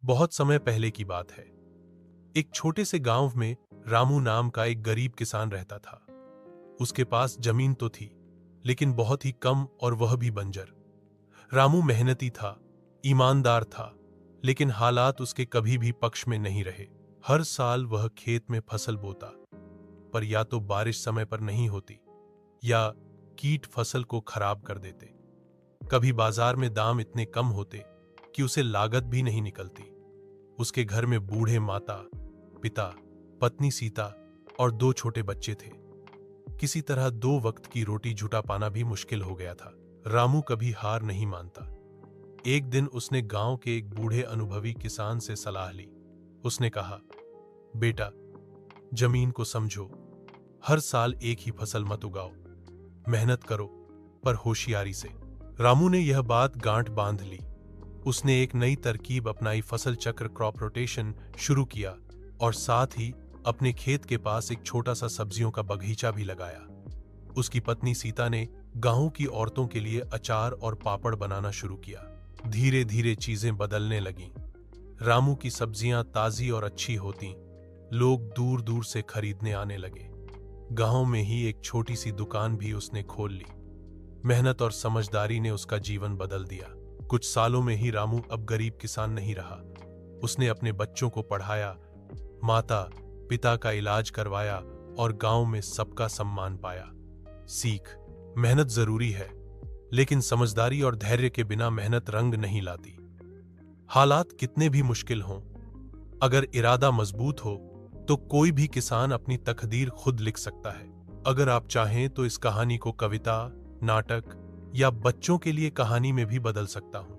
बहुत समय पहले की बात है। एक छोटे से गांव में रामू नाम का एक गरीब किसान रहता था। उसके पास जमीन तो थी, लेकिन बहुत ही कम, और वह भी बंजर। रामू मेहनती था, ईमानदार था, लेकिन हालात उसके कभी भी पक्ष में नहीं रहे। हर साल वह खेत में फसल बोता, पर या तो बारिश समय पर नहीं होती, या कीट फसल को खराब कर देते। कभी बाजार में दाम इतने कम होते कि उसे लागत भी नहीं निकलती। उसके घर में बूढ़े माता, पिता, पत्नी सीता और 2 छोटे बच्चे थे। किसी तरह 2 वक्त की रोटी जुटा पाना भी मुश्किल हो गया था। रामू कभी हार नहीं मानता। एक दिन उसने गांव के एक बूढ़े अनुभवी किसान से सलाह ली। उसने कहा, बेटा, जमीन को समझो, हर साल एक ही फसल मत उगाओ, मेहनत करो, पर होशियारी से। रामू ने यह बात गांठ बांध ली। उसने एक नई तरकीब अपनाई, फसल चक्र, क्रॉप रोटेशन शुरू किया, और साथ ही अपने खेत के पास एक छोटा सा सब्जियों का बगीचा भी लगाया। उसकी पत्नी सीता ने गांव की औरतों के लिए अचार और पापड़ बनाना शुरू किया। धीरे धीरे चीजें बदलने लगीं। रामू की सब्जियां ताजी और अच्छी होती, लोग दूर दूर से खरीदने आने लगे। गांव में ही एक छोटी सी दुकान भी उसने खोल ली। मेहनत और समझदारी ने उसका जीवन बदल दिया। कुछ सालों में ही रामू अब गरीब किसान नहीं रहा। उसने अपने बच्चों को पढ़ाया, माता पिता का इलाज करवाया, और गांव में सबका सम्मान पाया। सीख: मेहनत जरूरी है, लेकिन समझदारी और धैर्य के बिना मेहनत रंग नहीं लाती। हालात कितने भी मुश्किल हों, अगर इरादा मजबूत हो तो कोई भी किसान अपनी तकदीर खुद लिख सकता है। अगर आप चाहें तो इस कहानी को कविता, नाटक या बच्चों के लिए कहानी में भी बदल सकता हूं।